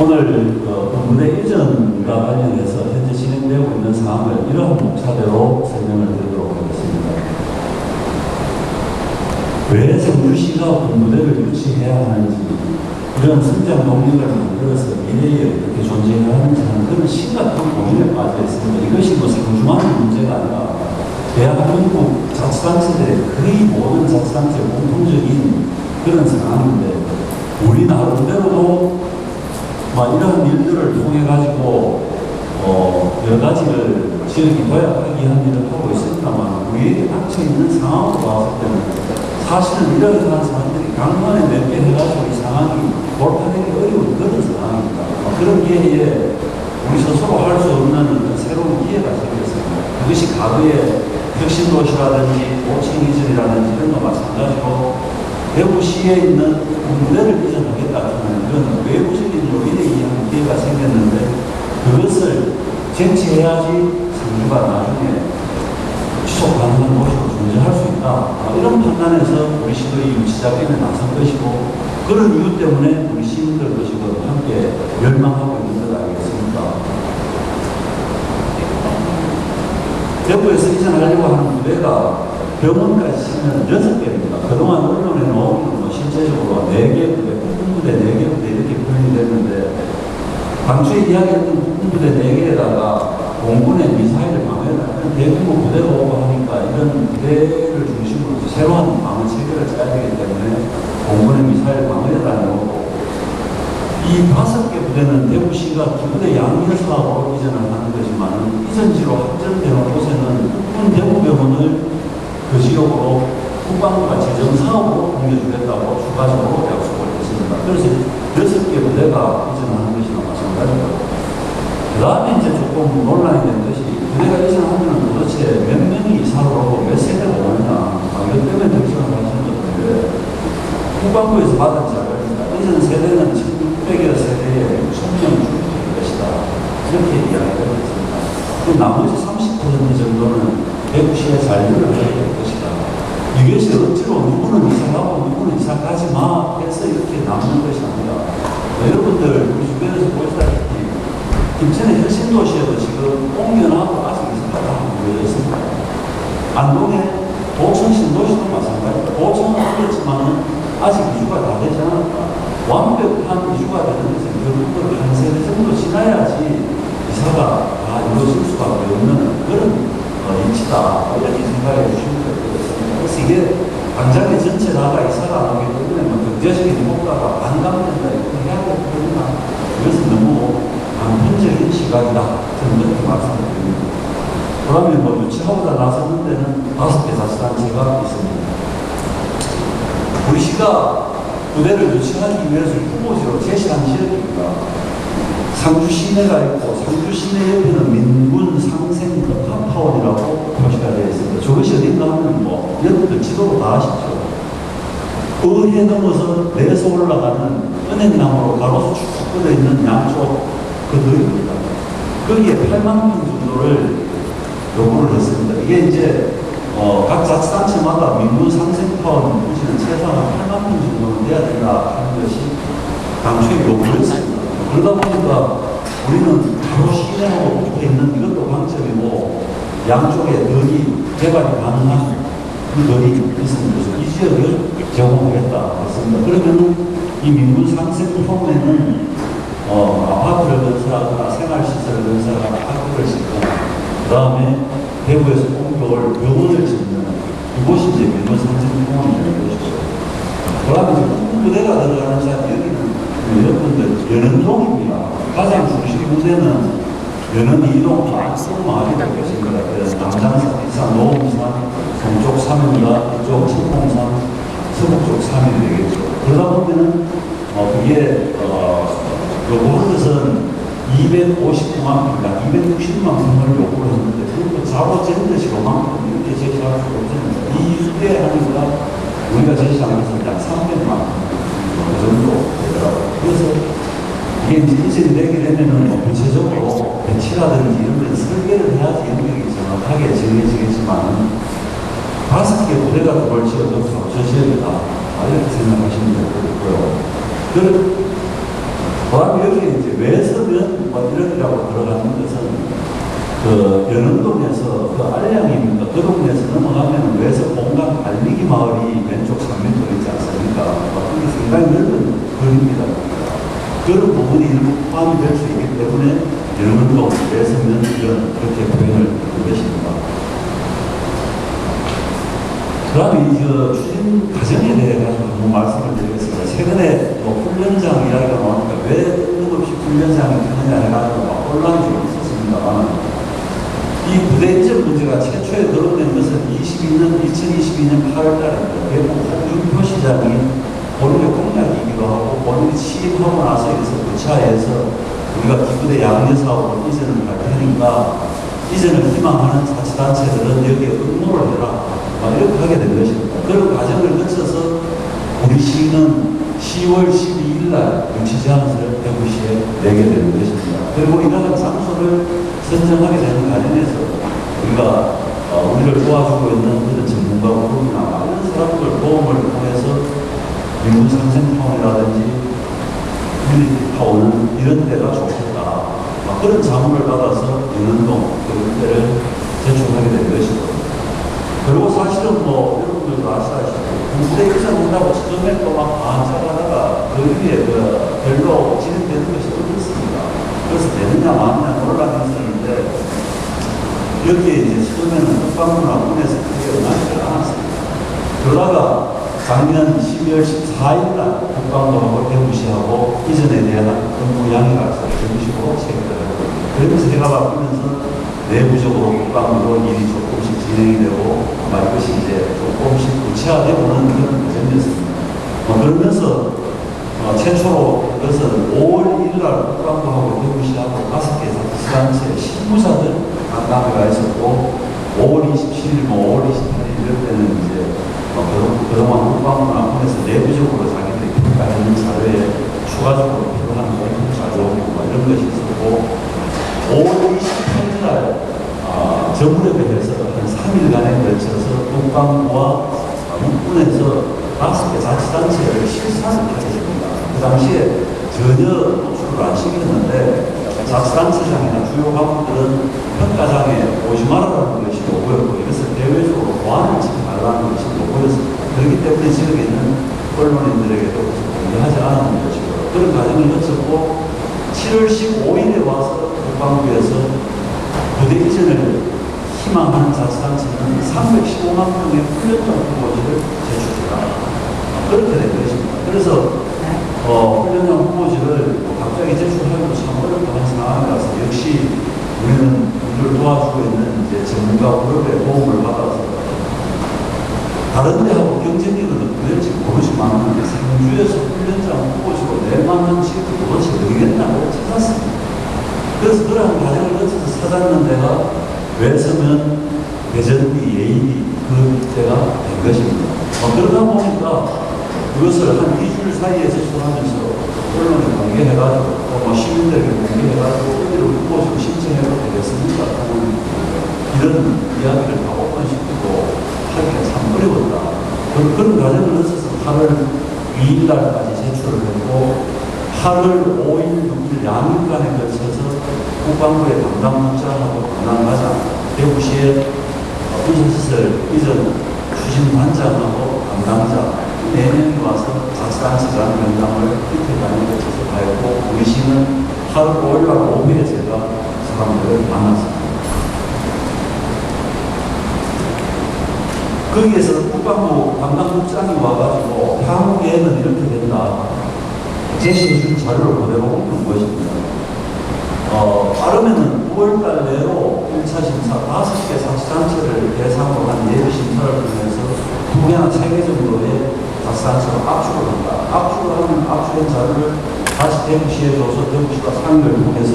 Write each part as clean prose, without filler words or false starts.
오늘 본문의 이전과 관련해서 현재 진행되고 있는 상황을 이러한 목차대로 설명을 드리도록 하겠습니다. 왜 성주시가 본부대를 유치해야 하는지, 이런 성장 동력을 만들어서 미래에 어떻게 존재해야 하는지 하는 그런 심각한 고민에 빠져 있습니다. 이것이 뭐 성주만의 문제가 아니라 대한민국 자치단체들의 거의 모든 자치단체의 공통적인 그런 상황인데, 우리 나름대로도 이러한 일들을 통해 가지고 여러 가지를 지역이 도약하기 위한 일을 하고 있습니다만, 우리에게 닥쳐 있는 상황으로 봤을 때는 사실은 이러한 사람들이 강만에 몇 개 해가지고 이 상황이 돌파되기 어려운 그런 상황입니다. 그런 기회에 우리 스스로 할 수 없는 새로운 기회가 생겼습니다. 그것이 과거의 혁신도시라든지 5층 이전이라든지 이런 거 마찬가지로 대구시에 있는 군대를 이전하겠다는 그런 외부적인 요인에 의한 기회가 생겼는데, 그것을 쟁취해야지 성주가 나중에 지속 가능한 도시로 존재할 수 있다. 이런 판단에서 우리 시도의 유치작전에 나선 것이고, 그런 이유 때문에 우리 시민들도 지금 함께 열망하고 있는 것 아니겠습니까? 대구에서 이전하려고 하는 부대가 병원까지 치면 6개입니다. 그동안 언론에 나오는 실제적으로 4개 부대, 국군부대 4개 부대 이렇게 표현이 됐는데, 당초에 이야기했던 국군부대 4개에다가 공군의 미사일을 방어해라. 대규모 부대가 오고 하니까 이런 부대를 중심으로 새로운 방어 체계를 짜야 되기 때문에 공군의 미사일 방어해라는 거고, 이 5개 부대는 대구시가 기부대 양의사업으로 이전을 하는 거지만, 이전지로 확정되는 곳에는 국군 대구병원을 그 지역으로 국방부가 재정 사업으로 옮겨주겠다고 추가적으로 약속을 했습니다. 그래서 6개 부대가 이전하는 것이나 마찬가지고, 그 다음에 이제 조금 논란이 된 것이, 부대가 이전하면 도대체 몇 명이 이사를 오고 몇 세대가 오느냐, 이것 때문에 결정을 하시는 건데, 국방부에서 받은 자료입니다. 이전 세대는 1600여 세대에 6,000명 출입될 것이다, 이렇게 이야기를 했습니다. 그 나머지 30% 정도는 대구시에 잔류를 해야 될 것이다. 이것이 억지로 누구는 이사가고 누구는 이사 가지 마 해서 이렇게 남는 것이 아니라, 여러분들 우리 주변에서 보시다시피 김천의 혁신도시에도 지금 옹연하고 아직 이사가 다 모여져 있습니다. 안동의 도청 신도시도 마찬가지입니다. 도청은 올렸지만 아직 이주가 다 되지 않았다. 완벽한 이주가 되는 것은 결국은 한 세대 정도 지나야지 이사가 다 이루어질 수밖에 없는 그런 인치다, 이렇게 생각해 주시면 될 것 같습니다. 그래서 이게 당장에 전체 나라가 이사가 안 오기 때문에 경제적인 효과가 반감된다, 이렇게 해야 되겠구나. 이것은 너무 단편적인 시각이다, 저는 이렇게 말씀드립니다. 그러면 유치하고자 나서는 데는 5개 자치단체가 있습니다. 우리 시가 부대를 유치하기 위해서 후보지로 제시한 지역입니다. 상주 시내가 있고, 상주 시내 옆에는 민군 상생 컴파운이라고 표시가 되어 있습니다. 저것이 어딘가 하면 여러분들 지도로 다 아시죠? 의회 넘어서 내서 올라가는 은행나무로 가로수 쭉 뻗어 있는 양쪽 그 도입니다. 거기에 8만 평 정도를 요구를 했습니다. 이게 이제 각 자치단체마다 민군 상생파원 부지는 최소한 8만 평 정도는 돼야 된다 하는 것이 당초에 요구였습니다. 그러다 보니까 우리는 바로 시내하고 붙어 있는 이것도 강점이고, 양쪽에 덕이 개발이 가능한 그 덕이 있습니다. 이 지역을 제공하겠다 했습니다. 그러면 이 민군 상생포럼에는 아파트를 건설하거나 생활시설을 건설하거나 학교를 짓거나, 그 다음에 대구에서 옮겨올 병원을 짓는 이곳이 이제 민군 상생포럼이 되는 것이죠. 그 다음에 이제 국부대가 들어가는 자 여기는 여러분들 연흥동입니다. 가장 중심 부대는 연흥 2동 마을이 될 것입니다. 그래서 남산산, 이산, 노원산, 동쪽 3일과 이쪽 청봉산, 서북쪽 3일이 되겠죠. 그러다 보면은 그게 요구하는 것은 259만 평당, 260만 평을 요구를 했는데, 그것도 자로 젠더시로만큼 이렇게 제시할 수 없습니다. 이 유대 하니까 우리가 제시한 것은 약 300만 평. 그 정도 되더라고요. 그래서 이게 이제 이전이 되게 되면은 구체적으로 배치라든지 이런 데 설계를 해야지 영역이 정확하게 정해지겠지만, 5개 부대가 들어올 지역은 저 지역이다, 이렇게 생각하시면 될 것 같고요. 그 보람이 여기 이제 외서면 뭐 이렇게라고 들어가는 것은 그 연흥동에서 그 알량입니까? 그 동네에서 넘어가면 외서 공간 달리기 마을이 왼쪽 3m 있지 않습니까? 그게 상당히 넓은 거리입니다. 그런 부분이 일부 포함이 될 수 있기 때문에 연흥동, 외서면 이런 그렇게 표현을 하는 것입니다. 그 다음에 이 추진 과정에 대해 가지고 한번 말씀을 드리겠습니다. 최근에 뭐 훈련장 이야기가 나오니까 왜 뜬금없이 훈련장이 되느냐 해가지고 막 혼란이 좀 있었습니다만 이 부대 이전 문제가 최초에 거론된 것은 2022년 8월달입니다. 대구 홍준표 시장이 본인의 공약이기도 하고 본인이 취임하고 나서 여기서 부차에서 우리가 기부대 양대 사업으로 이전을 할 테니까 이전을 희망하는 자치단체들은 여기에 응모를 해라. 이렇게 하게 된 것입니다. 그런 과정을 거쳐서 우리 시는 10월 12일 날 유치 제안서를 대구시에 내게 되는 것입니다. 그리고 이러한 장소를 선정하게 되는 과정에서 우리가 우리를 도와주고 있는 그런 전문가 그룹이나 많은 사람들 도움을 통해서 인구 상생타운이라든지 커뮤니티 타운은 이런 데가 좋겠다. 그런 자문을 받아서 연흥동 그런 데를 제출하게 된 것이고 그리고 사실은 뭐 여러분들도 아시다시피 군대 이전한다고 처음에 또막 반짝하다가 그 위에 별로 진행되는 것이 없었습니다. 그래서 되느냐 마느냐 논란이 있었는데 여기에 이제 처음에는 국방부나 군에서 크게 응하지 않았습니다. 그러다가 작년 12월 14일 날 국방부하고 대구시하고 이전에 대한 업무 양해가 대구시로 체결되고 그러면서 해가 바뀌면서 내부적으로 국방부로 일이 조금씩 진행이 되고 아마 이것이 이제 조금씩 구체화되고는 그런 과정이었습니다. 그러면서 최초로 이것은 5월 1일 날 국방부하고 대구시하고 5개 자치단체 실무자들 간담회가 있었고 5월 27일, 5월 28일 이럴 때는 이제 그동안 국방부나 군에서 내부적으로 자기들이 평가하는 자료에 추가적으로 필요한 공통 자료 이런 것이 있었고 5월 28일 날 정부력에 해서 한 3일간에 걸쳐서 국방부와 군에서 5개 자치단체를 실사를 하게 됩니다. 그 당시에 전혀 노출을 안 시켰는데 자치단체장이나 주요 간부들은 평가장에 오지 말아라는 것이 요구였고 이것을 대외적으로 보완을 시켜달라는 것이 요구였습니다. 그렇기 때문에 지역에 있는 언론인들에게도 공개하지 않았는 것이고 그런 과정을 거쳤고 7월 15일에 와서 국방부에서 부대 이전을 희망하는 자치단체는 315만 명의 훈련장 후보지를 제출해라. 그렇게 된 것입니다. 그래서 훈련장 후보지를 갑자기 제출하기도 참 어렵다는 상황이라서 역시 우리는 우리를 도와주고 있는 이제 전문가 그룹의 도움을 받아서 다른 데하고 경쟁력은 어떻게 될지 모르지만 상주에서 훈련장 후보지로 내만한 지역도 도대체 어디겠나고 찾았습니다. 그래서 그러한 과정을 거쳐서 찾았는 데가 외서면 대전비, 예의비 그 때가 된 것입니다. 그러다 보니까 그것을 한 2주일 사이에 제출하면서 언론에 공개해가지고 또 시민들에게 공개해가지고 어디로 후보지로 신청해도 되겠습니까? 이런 이야기를 다 오픈시키고 하기가 참 어려웠다. 그런 과정을 거쳐서 8월 2일 날까지 제출을 했고 8월 5일, 6일 양일간에 걸쳐서 국방부의 담당 국장하고 담당 과장, 대구시의 군사시설 이전 추진단장하고 담당자 4명이 와서 자치단체장 면담을 이틀간에 걸쳐서 하였고 우리 시는 8월 5일날 오후에 제가 사람들을 만났습니다. 거기에서 국방부 담당국장이 와가지고 향후 계획은 이렇게 된다. 제시해준 자료를 그대로 옮긴 것입니다. 빠르면은 9월달 내로 1차 심사 5개 자치단체를 대상으로 한 예비 심사를 통해서 2개나 3개 정도의 자치단체로 압축을 한다. 압축을 하면 압축된 자료를 다시 대구시에 줘서 대구시가 상의를 통해서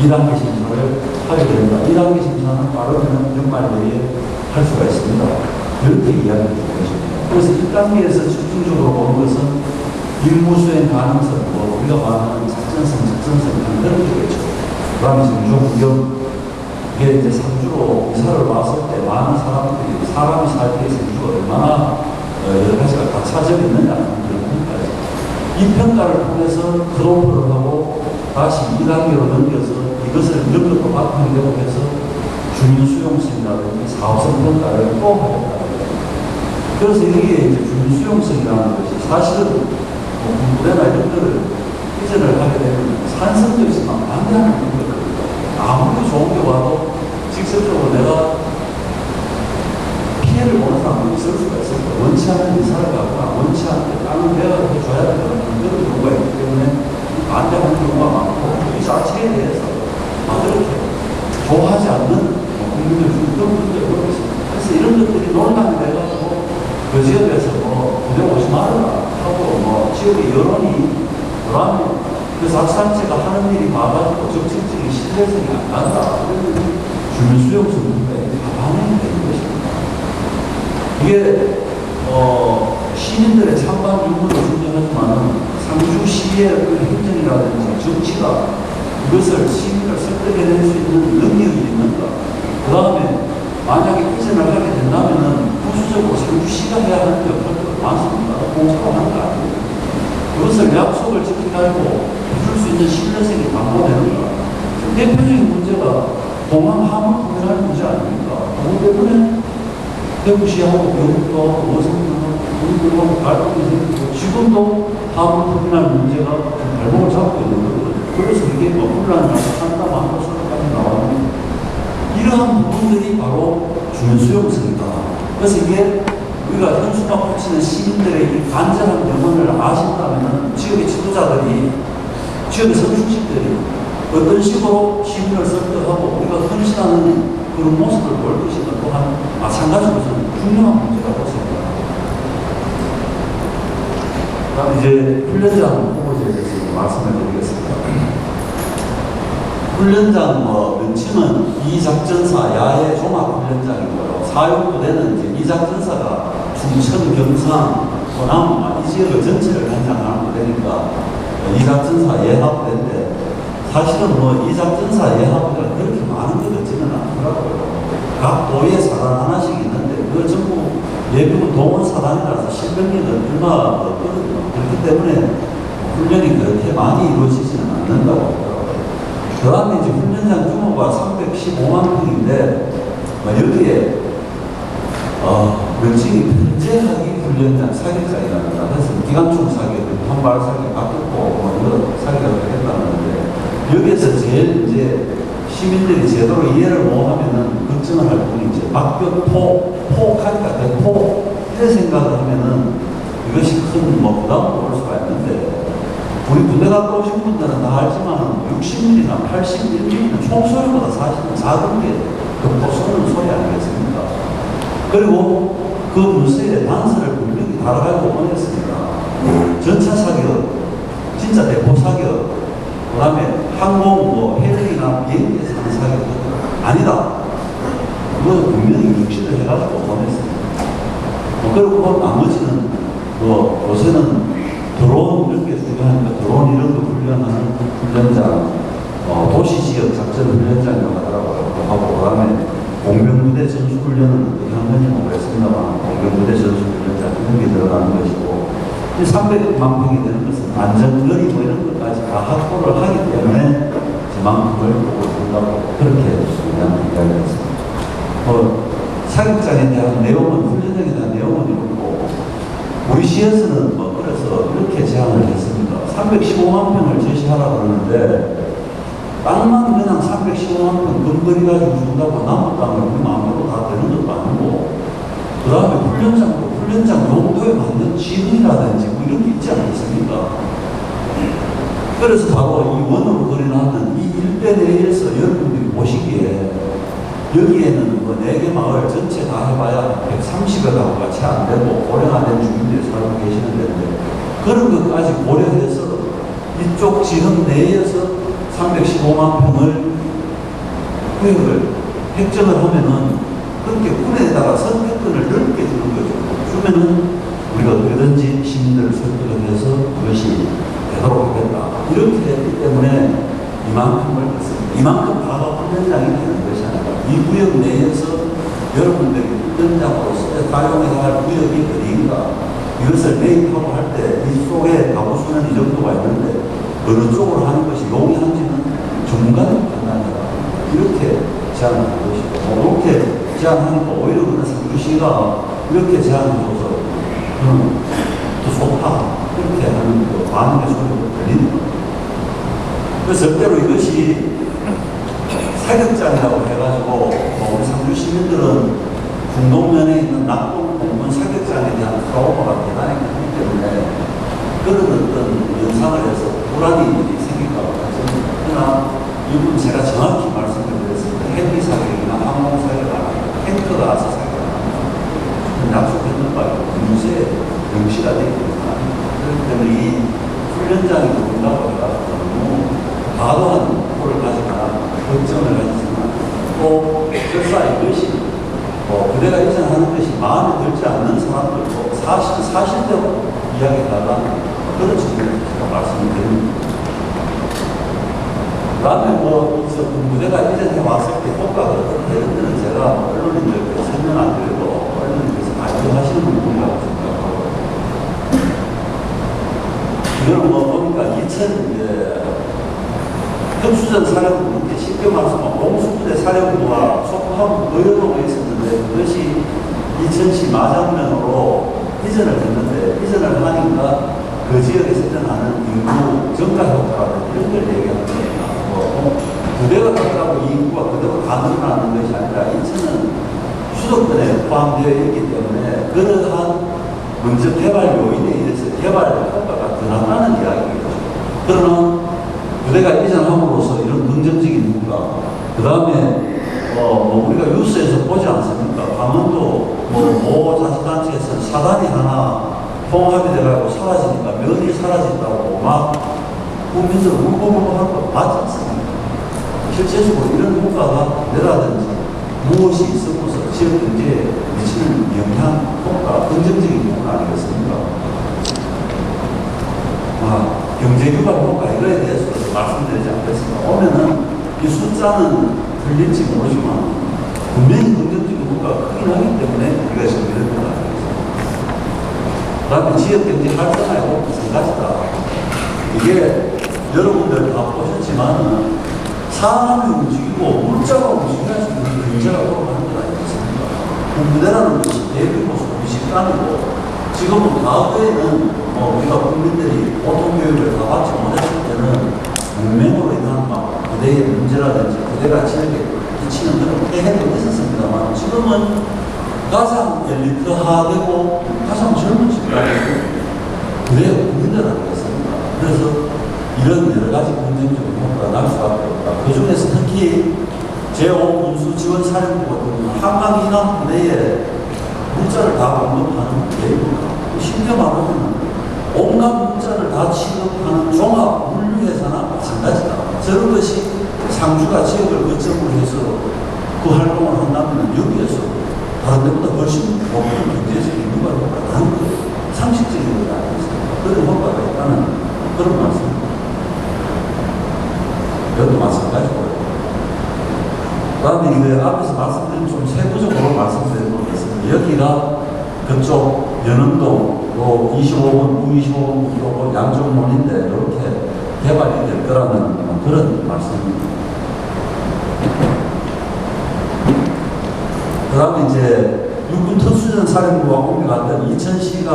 2단계 심사를 하게 됩니다. 2단계 심사는 빠르면 연말 내에 할 수가 있습니다. 이렇게 이야기를 드린 것입니다. 그래서 1단계에서 집중적으로 보는 것은 일무 수행 가능성, 우리가 말하는 작전성 그런 게겠죠. 그 다음에 정조구경, 이게 이제 상주로 이사를 왔을 때 많은 사람이 살 때 상주가 얼마나 여러 가지가 다 차져 있느냐, 그런 부분까지. 이 평가를 통해서 크로프를 하고 다시 2단계로 넘겨서 이것을 연극도 바탕으로 해서 주민 수용성이라든지 사업성 평가를 또 하겠다. 그래서 이게 이제 주민 수용성이라는 것이 사실은 군부대나 이런 거를 이전을 하게 되면 산성적이지만 반대하는 거거든요. 아무리 좋은 게 와도 직접적으로 내가 피해를 보는 사람이 있을 수가 있습니다. 원치 않는 이사를 가거나 원치 않게 땅을 내가 해줘야 되는 그런 경우가 있기 때문에 반대하는 경우가 많고 이 자체에 대해서 그렇게 좋아하지 않는 국민들 중 그런 분들이 그렇고 있습니다. 그래서 이런 것들이 논란이 돼가지고 그 지역에서 부대 오지 말아라 하고 지역의 여론이 불안해. 그래서 학산체가 하는 일이 봐가지고 정책적인 신뢰성이 안 간다. 주민 수용성 문제에 반영이 되는 것입니다. 이게 시민들의 찬반 유무도 중요하지만 상주시의 행정이라든지 정치가 이것을 시민을 설득해낼 수 있는 능력이 있는가. 그 다음에 만약에 이전을 하게 된다면 부수적으로 상주시가 해야 하는 역할도 많습니다. 공사로 하는 거 아니에요. 그것을 약속을 지키고 해줄 수 있는 신뢰성이 담보되는가. 대표적인 문제가 공항 화물 구매하는 문제 아닙니까? 그것 때문에 대구시하고 경북도 어성하고 경북도 갈등이 생기고 지금도 화물 구매하는 문제가 발목을 잡고 있는 거거든요. 그래서 이게 혼란이 나타난다고 하는 것까지 나왔는데 이러한 부분들이 바로 주민 수용성이다. 그래서 이게 우리가 현수막 붙이는 시민들의 이 간절한 명언을 아신다면 지역의 지도자들이 지역의 선출직들이 어떤 식으로 시민을 설득하고 우리가 헌신하는 그런 모습을 볼 것인가 또한 마찬가지로 저는 중요한 문제라고 생각합니다. 다음 이제 훈련장 후보지에 대해서 말씀을 드리겠습니다. 훈련장 명칭은 이작전사 야외 종합훈련장이고요. 사용부대는 이제 이작전사가 충청, 경상, 호남 이 지역을 전체를 관장하는 부대니까 이작전사 예하부대인데 사실은 이작전사 예하부대가 그렇게 많은 것 같지는 않더라고요. 각 도에 사단 하나씩 있는데 그 전부 예비군 동원 사단이라서 실병력은 얼마 없거든요. 그렇기 때문에 훈련이 그렇게 많이 이루어지지는 않는다고 하더라고요. 그 다음에 이제 훈련장 규모가 315만 평인데 여기에 명칭이 편제하기 훈련장 사격장이랍니다. 그래서 기관총 사격, 한발 사격, 박격포 이런 사격을 하겠다는데 여기에서 제일 이제 시민들이 제대로 이해를 못하면은 걱정을 할 뿐이 이제 박격포, 포하니까 대포 이런 생각을 하면은 이것이 큰 부담으로 올 수가 있는데 우리 군대 갔다 오신 분들은 다 알지만 60mm나 81mm는 총소리보다 사실은 작은 게 격포 쏘는 소리 아니겠습니까? 그리고 그 문서에 단서를 분명히 달아가지고 보냈습니다. 전차 사격, 진짜 대포 사격, 그 다음에 항공, 헬기나 비행기에서 하는 사격 아니다. 그건 분명히 명시를 해가지고 보냈습니다. 그리고 나머지는 요새는 드론 이런 게 중요하니까 드론 이런 거 훈련하는 훈련장, 도시지역 작전 훈련장이라고 하더라고요. 하고 그 다음에 공병부대 전수훈련은 현면이 모르겠습니다만 공병부대 전수훈련장 이런 게 들어가는 것이고 300만 평이 되는 것은 안전거리 이런 것까지 다 확보를 하기 때문에 저만큼을 보고 준다고 그렇게 그냥 이야기했습니다. 사격장에 대한 내용은 훈련장에 대한 내용은 이렇고 우리 시에서는 그래서 이렇게 제안을 했습니다. 315만 평을 제시하라고 그러는데 땅만 그냥 315만 평 근거리 가지고 준다고 남은 땅을 우리 마음대로 다 되는 것도 아니고 그 다음에 훈련장 용도에 맞는 지능이라든지 이런 게 있지 않겠습니까? 그래서 바로 이 원으로 그려놨는 이 일대 내에서 여러분들이 보시기에 여기에는 4개 마을 전체 다 해봐야 130여 가구가 채 안 되고 고령화된 주민들이 살고 계시는 데인데 그런 것까지 고려해서 이쪽 지역 내에서 315만 평을 구역을 획정을 하면은 그렇게 군에다가 선택권을 넓게 주는 거죠. 주면은 우리가 어떻게든지 시민들을 설득을 해서 그것이 되도록 하겠다. 이렇게 했기 때문에 이만큼을 했습니다. 이만큼 다가 훈련장이 되는 것이 아니라 이 구역 내에서 여러분들이 훈련장으로서 사용해야 할 구역이 어디인가 이것을 매입하고 할 때 이 속에 가구 수는 이 정도가 있는데 어느 쪽으로 하는 것이 용이한지는 전문가들이 판단해라. 이렇게 제안을 한 것이고, 이렇게 제안하니까 오히려 그런 상주시가 이렇게 제안해줘서 또 좋다. 이렇게 하는 그 반응의 소리가 들리는 거예요. 그래서 절대로 이것이 사격장이라고 해가지고 우리 상주 시민들은 중동면에 있는 낙동 공군 사격장에 대한 트라우마가 대단히 크기 때문에 그런 어떤 연상을 해서 불안이 생길까 봐. 그러나 이분 제가 정확히 말씀을 드렸습니다. 헬기 사격이나 항공 사격 안 하고 탱크가 와서 사격 안 하고 약속했는 바에 문제 명시가 되어 있습니다. 그렇기 때문에 이 훈련장이 된다고 해가지고 너무 과도한 목표를 가지거나 걱정을 가지지만 또 설사 이것이 그대가 이전하는 것이 마음에 들지 않는 사람들도 사실대로 이야기하다가 그런 측면에서 제가 말씀을 드립니다. 그 다음에 부대가 이전에 왔을 때 효과가 어떻게 되는지는 제가 언론인들께 설명 안 드려도 언론인께서 발표하시는 부분이라고 생각하고 이걸 보니까 2000 특수전 사령부, 이렇게 쉽게 말하면 공수부대 사령부가 속한 의료도가 있었는데 그것이 2000시 마장면으로 이전을 했는데 이전을 하니까 그 지역에서 일어나는 인구 증가 효과라든지 이런 걸 얘기하는 거예요. 부대가 가까고 인구가 그대로 다 늘어나는 것이 아니라 인천은 수도권에 포함되어 있기 때문에 그러한 먼저 개발 요인에 의해서 개발 효과가 더 나타나는 이야기겠죠. 그러나 부대가 이전함으로써 이런 긍정적인 효과, 그 다음에 우리가 뉴스에서 보지 않습니까? 강원도 모 자치단체에서 사단이 하나 통합이 돼가지고 사라지니까 면이 사라진다고 막 국민들 울고불고 하는 거 맞지 않습니까? 실제적으로 이런 효과가 내라든지 무엇이 있으면서 지역 경제에 미치는 영향, 효과, 긍정적인 효과 아니겠습니까? 경제규발 효과 이거에 대해서도 말씀드리지 않겠습니다. 오면은 이 숫자는 틀릴지 모르지만 분명히 긍정적인 효과가 크긴 하기 때문에 우리가 지금 이런 거 아니겠습니까? 그 다음에 지역경제 활성화에 꼭 마찬가지다. 이게 여러분들 다 보셨지만은 사람이 움직이고 물자가 움직여야 수 있는 경제가 돌아가는 거 아니겠습니까? 부대라는 것이 대규모 소비식단이고 지금은 과거에는 우리가 국민들이 보통교육을 다 받지 못했을 때는 문맹으로 인한 부대의 문제라든지 부대가 지역에 끼치는 그런 폐해도 있었습니다만 지금은 가장 엘리트화되고 가장 젊은 집단이 부대의 국민들 아니겠습니까? 그래서 이런 여러 가지 긍정적인 효과가 날 수밖에 없다. 그 중에서 특히 제5군수지원사령부 같은 한강 이남 부대에 문자를 다 공급하는 부대입니다. 심지어 말하면 온갖 문자를 다 취급하는 종합 물류회사나 마찬가지다. 저런 것이 상주가 지역을 거점으로 해서 그 활동을 한다면 여기에서 다른 데보다 훨씬 높은 경제적인 유발 효과가 나는 거예요. 상식적인 것 아니겠습니까? 그런 효과가 있다는 그런 말씀입니다. 이것도 마찬가지고요. 그 다음에 이거 앞에서 말씀드린 좀 세부적으로 말씀드리겠습니다. 여기가 그쪽 연흥동, 또 25번, U25번, 양정문인데 이렇게 개발이 될 거라는 그런 말씀입니다. 그 다음에 이제 육군 특수전 사령부가 옮겨갔던 이천시가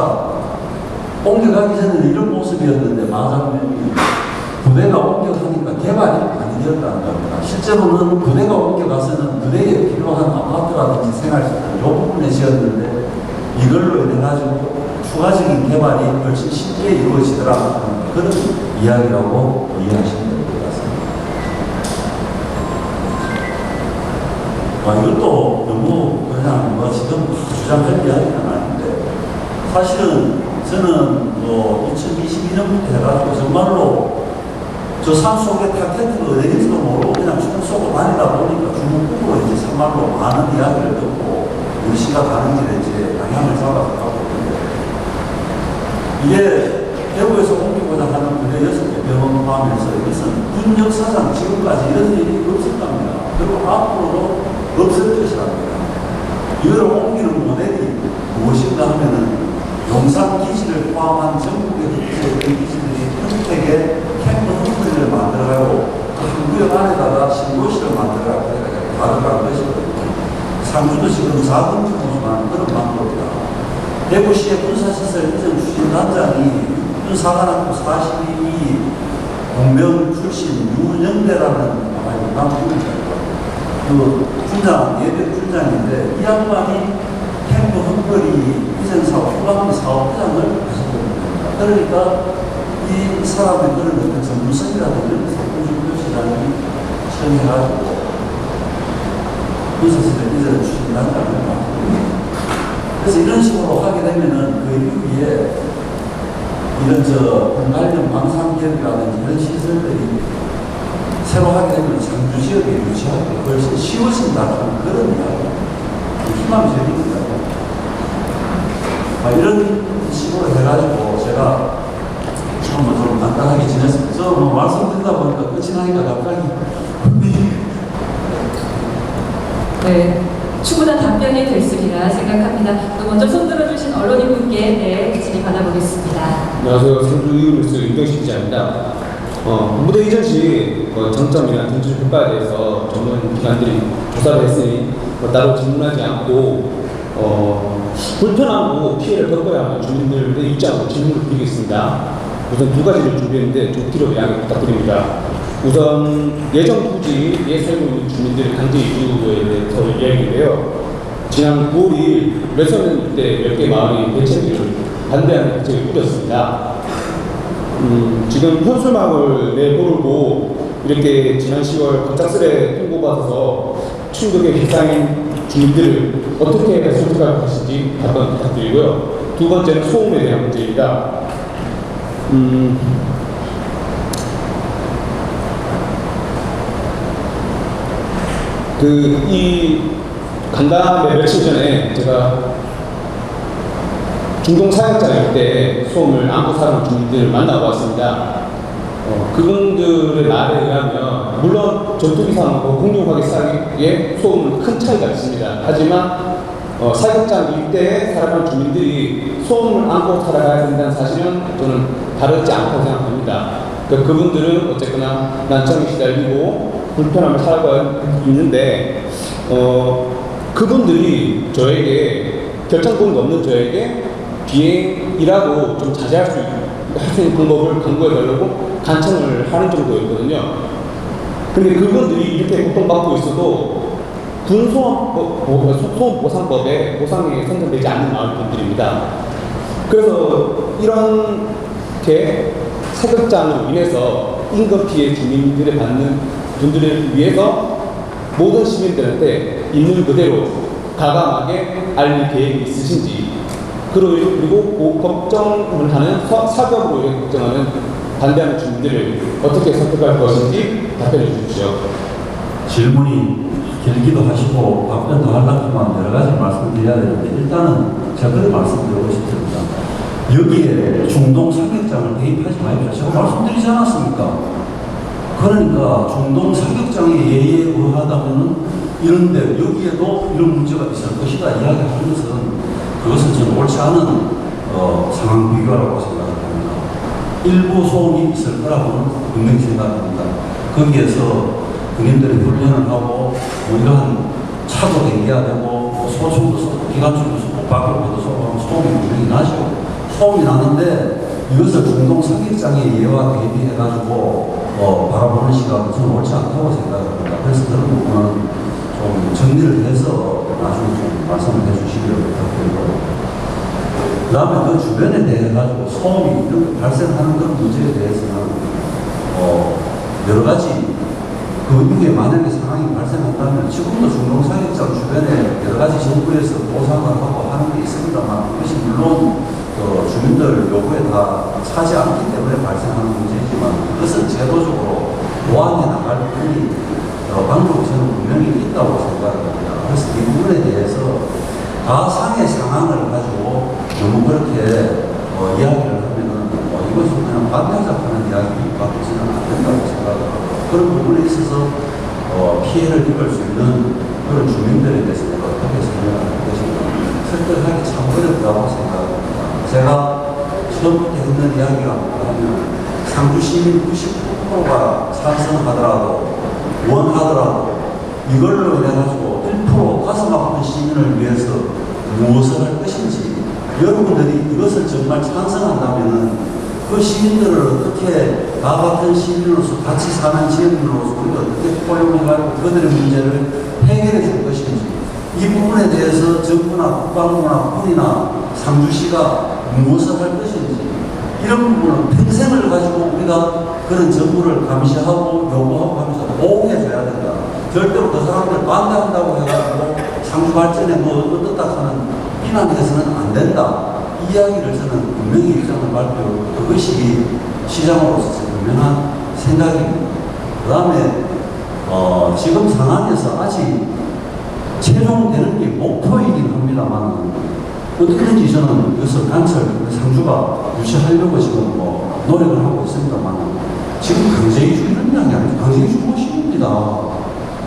옮겨가기 전에는 이런 모습이었는데 마장면이 부대가 옮겨가니까 개발이 많이 되었다는 겁니다. 실제로는 부대가 옮겨가서는 부대에 필요한 아파트라든지 생활시설 이 부분에 지었는데 이걸로 인해가지고 추가적인 개발이 훨씬 쉽게 이루어지더라 그런 이야기라고 이해하시면 될 것 같습니다. 이것도 너무 그냥 지금 주장할 이야기는 아닌데 사실은 저는 2022년부터 해가지고 정말로 저 산 속에 타켓트가 어디인지도 모르고 그냥 총 쏘고 다니다 보니까 중국으로 이제 정말로 많은 이야기를 듣고 우리 시가 가는 길에 이제 방향을 잡아서 가고 있는데 이게 대구에서 옮기고자 하는 부대 6개 병원 포함해서 이것은 군 역사상 지금까지 이런 일이 없었답니다. 그리고 앞으로도 없을 것이랍니다. 이걸 옮기는 모델이 무엇인가 하면은 용산기지를 포함한 전국의 기지들이 평택에 캠프 홈플을 만들어가고 그 구역 안에다가 신도시를 만들어가고 가져간 것이거든요. 상주도 지금 4분 정도만 그런 방법이다. 대구시의 군사시설 이전 추진단장이 윤사관학교 42기 공병 출신 유영대라는 그 군장, 예배 군장인데 이 양반이 캠프 헝거리 이전 사업, 후방비 사업장을 하셨거든요. 그러니까 이 사람의 그런 어떤 전문성이라든지 이런 교실장이 처음해가지고 군사시설 이전 추진단장을 맡고 그래서 이런 식으로 하게 되면은 그 이후에 이런 공관련 방산기업이라든지 이런 시설들이 새로 하게 되면 상주 지역에 유치하기 훨씬 쉬워진다는 그런 이야기. 희망적입니다. 이런 식으로 해가지고 제가 처음에 좀 간단하게 지냈습니다. 저 말씀드리다 보니까 끝이 나니까 갑자기. 네. 충분한 답변이 됐으리라 생각합니다. 또 먼저 손들어주신 언론인분께 질의 받아보겠습니다. 안녕하세요. 상주이유뉴스 윤경식 기자입니다. 군부대 이전 시 정점이나 등주 평가에 대해서 전문 기관들이 조사를 했으니 따로 질문하지 않고 불편하고 피해를 겪어야 하는 주민들의 입장으로 질문을 드리겠습니다. 우선 두 가지를 준비했는데 좀 뒤로 양해 부탁드립니다. 우선 예정 부지에 살고 있는 주민들의 강제 이주에 대해서 이야기인데요. 지난 9월 2일 매선 일대 10개 마을이 대책을 반대하는 대책을 꾸렸습니다. 지금 현수막을 내걸고 이렇게 지난 10월 갑작스레 통보받아서 충격에 휩싸인 주민들을 어떻게 설득할 것인지 답변 부탁드리고요. 두 번째는 소음에 대한 문제입니다. 이 간담회 며칠 전에 제가 중동 사역자일 때 소음을 안고 사는 주민들을 만나고 왔습니다. 그분들의 말에 의하면 물론 전투기상하고 공룡하게 싸기에 소음은 큰 차이가 있습니다. 하지만 사역장 일대에 살아가는 주민들이 소음을 안고 살아가야 된다는 사실은 저는 다르지 않다고 생각합니다. 그분들은 어쨌거나 난청에 시달리고 불편함을 살아가고 있는데 그분들이 저에게 결정권이 없는 저에게 비행이라고 좀 자제할 수 있는 방법을 강구해달라고 간청을 하는 정도였거든요. 근데 그분들이 이렇게 고통받고 있어도 군소음보상법에 보상이 선정되지 않는 마을분들입니다. 그래서 이렇게 사격장으로 인해서 인근 피해 주민들을 받는 분들을 위해서 모든 시민들한테 있는 그대로 과감하게 알릴 계획이 있으신지, 그리고 걱정을 하는 사격으로 이렇게 걱정하는 반대하는 주민들을 어떻게 설득할 것인지 답변해 주십시오. 질문이 길기도 하시고 답변도 하려면 여러 가지 말씀드려야 되는데 일단은 제가 그렇게 말씀드리고 싶습니다. 여기에 중동 사격장을 대입하지 마십시오. 제가 말씀드리지 않았습니까? 그러니까 중동 사격장에 예의에 의하다면은 이런데 여기에도 이런 문제가 있을 것이다 이야기하는 것은 그것은 저는 옳지 않은 상황 비교라고 생각합니다. 일부 소음이 있을 거라고는 분명히 생각합니다. 거기에서 군인들이 훈련을 하고 이러한 차도 댕겨야 되고 소총도 쏘고 기관총도 쏘고 박격포도 쏘고 소음이 분명히 나죠. 소음이 나는데 이것을 중동 사격장의 예와 대비해가지고 바라보는 시각은 저는 옳지 않다고 생각합니다. 그래서 그런 부분은 좀 정리를 해서 나중에 좀 말씀을 해주시기를 부탁드리고, 그 다음에 그 주변에 대해 가지고 소음이 이렇게 발생하는 그런 문제에 대해서는 여러 가지 그 이후에 만약에 상황이 발생한다면 지금도 중동 사격장 주변에 여러 가지 정부에서 보상을 하고 하는 게 있습니다만 그것이 물론 주민들 요구에 다 차지 않기 때문에 발생하는 문제이지만 그것은 제도적으로 보완해 나갈 방법이 저는 분명히 있다고 생각합니다. 그래서 이 부분에 대해서 가상의 상황을 가지고 너무 그렇게 이야기를 하면은 이것은 그냥 반대하자 하는 이야기밖에 저는 안 된다고 생각하고, 그런 부분에 있어서 피해를 입을 수 있는 그런 주민들에 대해서 내가 어떻게 설명할 것인가 설득하기 참 어렵다고 생각합니다. 제가 처음부터 했던 이야기가 뭐냐면 상주 시민 99%가 찬성하더라도 원하더라도 이걸로 인해가지고 1% 가슴 아픈 시민을 위해서 무엇을 할 것인지 여러분들이 이것을 정말 찬성한다면 그 시민들을 어떻게 나 같은 시민으로서 같이 사는 지역민으로서 우리가 어떻게 포용해가지고 그들의 문제를 해결해 줄 것인지 이 부분에 대해서 정부나 국방부나 군이나 상주시가 무엇을 할 것인지 이런 부분은 평생을 가지고 우리가 그런 정부를 감시하고 요구하고 하면서 보호해줘야 된다. 절대로 그 사람들 반대한다고 해가지고 상주 발전에 뭐 어떻다 하는 비난해서는 안 된다. 이 이야기를 저는 분명히 입장을 발표하고 그것이 시장으로서 분명한 생각입니다. 그 다음에 지금 상황에서 아직 최종되는 게 목표이긴 합니다만 어떻게든지 저는 이것을 관철 상주가 유치하려고 지금 뭐 노력을 하고 있습니다만 지금 강제이주 이런 이야기 아니죠. 강제이주 무엇입니다.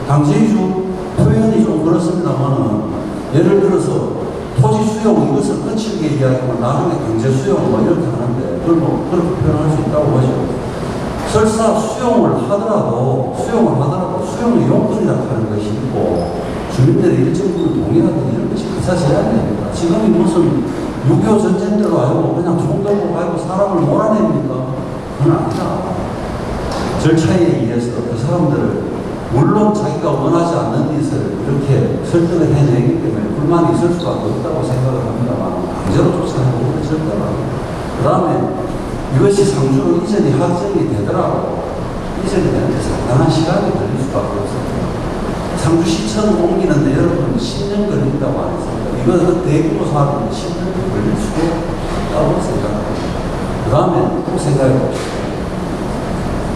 강제이주 표현이 좀 그렇습니다만 예를 들어서 토지 수용 이것을 거칠게 이야기하면 나중에 강제 수용 뭐 이렇게 하는데 그걸 뭐 그렇게 표현할 수 있다고 보죠. 설사 수용을 하더라도 수용의 용건이라고 하는 것이 있고 주민들의 일정 부분 동의하든 이런 것이 가사져야 됩니다. 지금이 무슨 6.25 전쟁대로 알고 그냥 총 들고 가고 사람을 몰아냅니까? 그건 아니다. 절차에 의해서 그 사람들을 물론 자기가 원하지 않는 짓을 이렇게 설득을 해내기 때문에 불만이 있을 수밖에 없다고 생각을 합니다만 강제로 쫓아내고 절대로 합니다. 그 다음에 이것이 상주로 이전이 확정이 되더라도 이전이 되는데 상당한 시간이 걸릴 수밖에 없습니다. 상주시청 옮기는데 여러분 10년 걸린다고 안 했습니다. 이거 대규모 사업인데 10년 걸릴 수도 있다고 생각합니다. 그 다음에 또 생각해봅시다.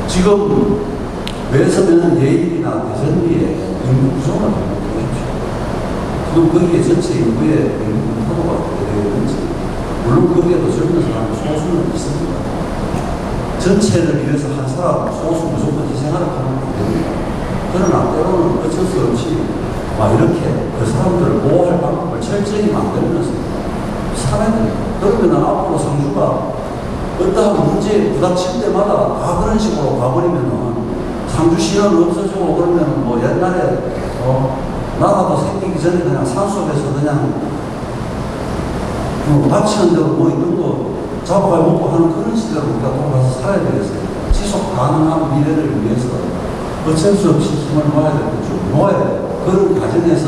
지금 외서면 예일이나 대전리에 인구 구조가 너무 보십시오. 지금 거기에 전체 인구의 인구 구조가 어떻게 되어 있는지 물론 거기에도 젊은 사람이 소수는 있습니다. 전체를 위해서 한 사람 소수 무조건 희생하는 하면 안 됩니다. 그러나 때로는 어쩔 수 없이 이렇게 그 사람들을 보호할 방법을 철저히 만들면서 살아야 됩니다. 그러면 앞으로 상주가 어떠한 문제에 부닥칠 때마다 다 그런 식으로 가버리면은 상주시는 없어지고 그러면 뭐 옛날에 나라도 생기기 전에 그냥 산속에서 그냥 닥치는 대로 뭐 있는 거 잡아가 먹고 하는 그런 시대로 우리가 돌아가서 살아야 되겠어요. 지속 가능한 미래를 위해서 어쩔 수 없이 힘을 모아야 될 것 중 모아야 돼요. 그런 과정에서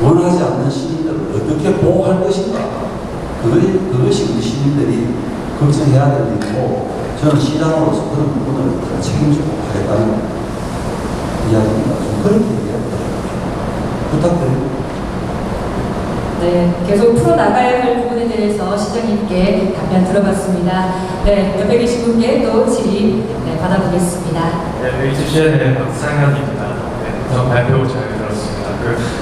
원하지 않는 시민들을 어떻게 보호할 것인가 그것이 우리 시민들이 걱정해야 될 일이고 저는 시장으로서 그런 부분을 책임지고 하겠다는 이야기입니다. 좀 그렇게 얘기합니다. 부탁드립니다. 네, 계속 풀어나가야 할 부분에 대해서 시장님께 답변 들어봤습니다. 네, 옆에 계신 분께 또 질의 받아보겠습니다. 네, HCN의 박상현입니다. 네, 우선 발표 잘 들었습니다.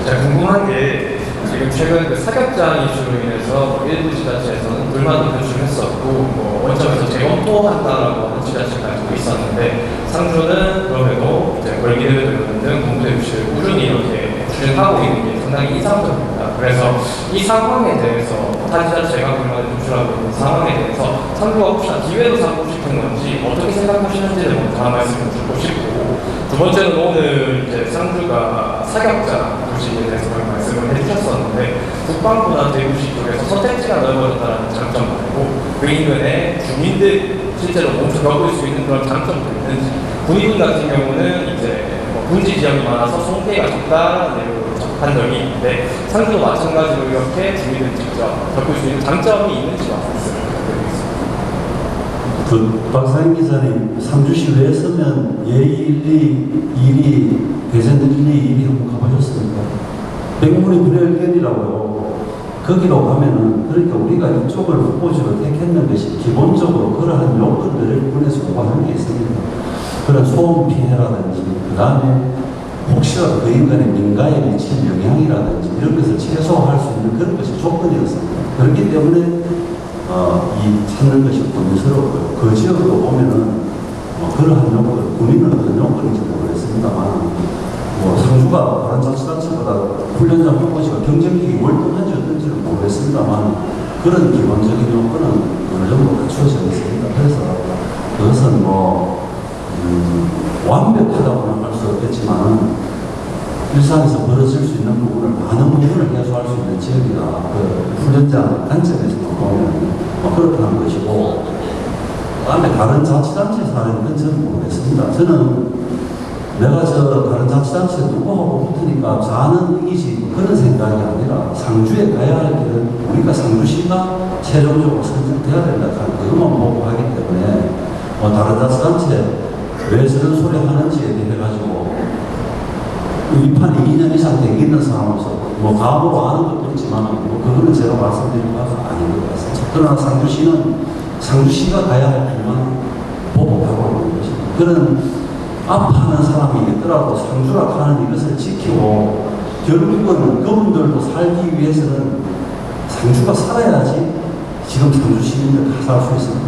제가 궁금한 게 지금 최근 사격장 이슈로 인해서 일부 지자체에서는 불만을 표출했었고 원점에서 재검토한다라고 하는 지자체가 좀 있었는데 상주는 그럼에도 벌기를 두는 등 공부대 유치를 꾸준히 이렇게 추진하고 있는 게 상당히 인상적입니다. 그래서 이 상황에 대해서 타 지자체가 불만을 표출하고 있는 상황에 대해서 상주가 혹시 기회로 삼고 싶은 건지 어떻게 생각하시는지를 먼저 한 말씀 듣고 싶고 두 번째는 오늘 상주가 사격장 도시에 대해서 말씀을 해주셨었는데 국방부나 대구시 쪽에서 선택지가 넓어졌다는 장점 말고 그 인근에 주민들 실제로 몸소 겪을 수 있는 그런 장점도 있는지 군인분 같은 경우는 군지 지역이 많아서 송폐가 적다라는 한 적이 있는데 상주도 마찬가지로 이렇게 주민들 직접 겪을 수 있는 장점이 있는지 말씀을 그 박상현 기자님 상주시 왜 서면 예의 1리 2리 대전 1리 2리 한번 가보셨습니까? 백문이 불여일견이라고요. 거기로 가면은 그러니까 우리가 이쪽을 후보지로 택했는 것이 기본적으로 그러한 요건들을 군에서 요구하는 게 있습니다. 그런 소음 피해라든지 그 다음에 혹시라도 그 인간의 민가에 미치는 영향이라든지 이런 것을 최소화할 수 있는 그런 것이 조건이었습니다. 그렇기 때문에 이 찾는 것이 고민스럽고요. 그 지역으로 보면은 그러한 요건, 군인은 어떤 요건인지 모르겠습니다만 상주가 다른 자치단체보다 훈련장 후보지가 경쟁력이 월등한지 어떤지는 모르겠습니다만 그런 기본적인 요건은 어느 정도 갖춰져 있습니다. 그래서 그것은 뭐 완벽하다고는 할 수 없겠지만 일상에서 벌어질 수 있는 부분을 많은 부분을 해소할 수 있는 지역이다. 그 훈련자 관점에서 보면 뭐 그렇다는 것이고, 그다음에 다른 자치단체에서 하는 건 저는 모르겠습니다. 저는 내가 다른 자치단체 누구하고 붙으니까 자는 이기지 그런 생각이 아니라 상주에 가야 할 길은 우리가 상주시가 최종적으로 선정돼야 된다 하는 그것만 보고 하기 때문에 뭐 다른 자치단체 왜 저런 소리 하는지에 대해 가지고 위판이 2년 이상 되어 있는 사람으로서 뭐 감으로 아는 것도 있지만 뭐 그거는 제가 말씀드릴 바가 아닌 것 같습니다. 그러나 상주시가 가야 할 길만 보복하고 있는 것입니다. 그런 아파하는 사람이 있더라도 상주라 하는 이것을 지키고 결국은 그분들도 살기 위해서는 상주가 살아야지 지금 상주 시민들 다 살 수 있습니다.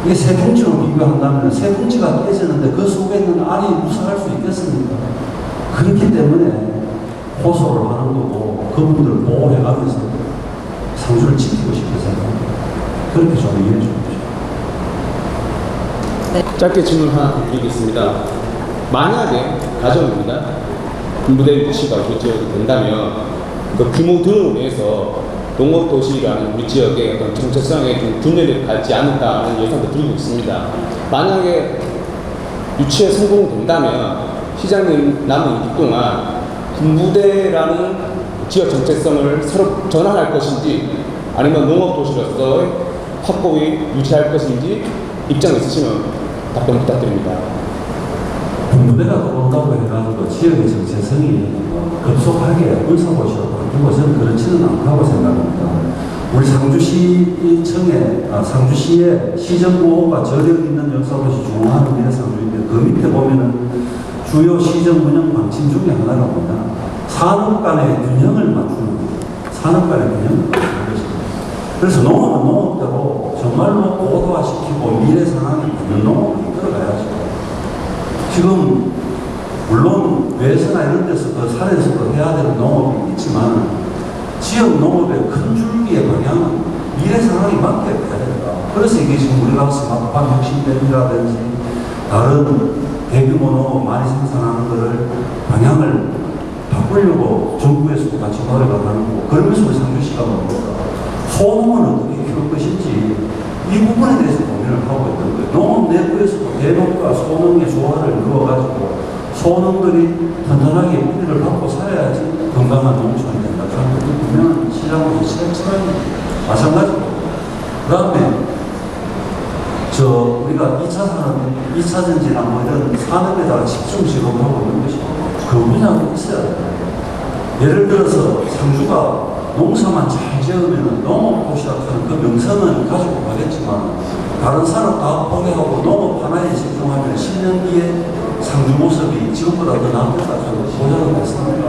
이게 세 봉지로 비교한다면 세 봉지가 깨지는데 그 속에 있는 알이 무사할 수 있겠습니까? 그렇기 때문에 호소를 하는 거고 그분들을 보호해가면서 상주를 지키고 싶은 생각입니다. 그렇게 좀 이해해 주십시오. 짧게 질문 하나 드리겠습니다. 만약에 가정입니다. 군부대 유치가 우리 지역이 된다면 그 규모 등으로 인해서 농업도시라는 우리 지역의 어떤 정체성에 좀 분열이 가지 않을까라는 예상도 드리고 있습니다. 만약에 유치에 성공된다면 시장님 남은 이 동안 군부대라는 지역 정체성을 새로 전환할 것인지 아니면 농업도시로서의 확고히 유지할 것인지 입장 있으시면 답변 부탁드립니다. 군부대가 들어온다고 해가지고 지역의 정체성이 급속하게 울산고시로 바뀌고 저는 그렇지는 않다고 생각합니다. 우리 상주시의 시정구호가 저력 있는 역사도시 중앙하는 미래 상주인데 그 밑에 보면은 주요 시정 운영 방침 중에 하나가 뭐냐? 산업 간의 균형을 맞추는 거예요. 산업 간의 균형을 맞추는 것입니다. 그래서 농업은 농업대로 정말로 고도화시키고 미래 상황에 맞는 농업을 이끌어가야죠. 지금 물론 외에서나 이런 데서 산에서도 해야 되는 농업이 있지만 지역 농업의 큰 줄기의 방향은 미래 상황에 맞게 해야 된다. 그래서 이게 지금 우리가 스마트팜 혁신댐이라든지 다른 대규모 농업 많이 생산하는 것을 방향을 바꾸려고 정부에서도 같이 노력을 하는 거고 그러면서 우리 상주시가 뭡니까? 소농은 어떻게 키울 것인지 이 부분에 대해서 고민을 하고 있던 거예요. 농업 내부에서도 대농과 소농의 조화를 이루어가지고 소농들이 튼튼하게 뿌리를 받고 살아야지 건강한 농촌이 된다. 그런 것도 분명한 시장으로 시작처럼 마찬가지고 그 다음에 우리가 2차 산업, 2차 전지나 뭐 이런 산업에다가 집중 지원하고 있는 것이 그 분야도 있어야 돼요. 예를 들어서 상주가 농사만 잘 지으면 농업도시라는 그 명성은 가지고 가겠지만 다른 산업 다 포기하고 농업 하나에 집중하면 10년 뒤에 상주 모습이 지금보다 더 나쁘다는 보장을 했습니다.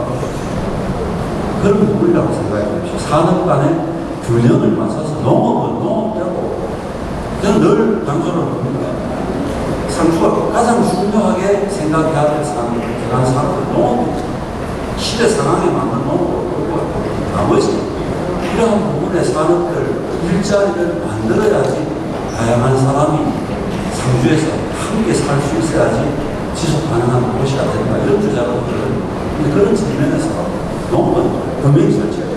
그런 부분이라고 생각해 봅시다. 산업 간의 균형을 맞춰서 농업은 농업대로 저는 늘 강조를 합니다. 상주가 가장 중요하게 생각해야 될 산업은 농업입니다. 시대 상황에 맞는 농업을 끌고 나머지 이러한 부분의 산업들 일자리를 만들어야지 다양한 사람이 상주에서 함께 살 수 있어야지 지속 가능한 도시가 된다 이런 주장을 하거든요. 그런 측면에서 농업은 분명히 설치해야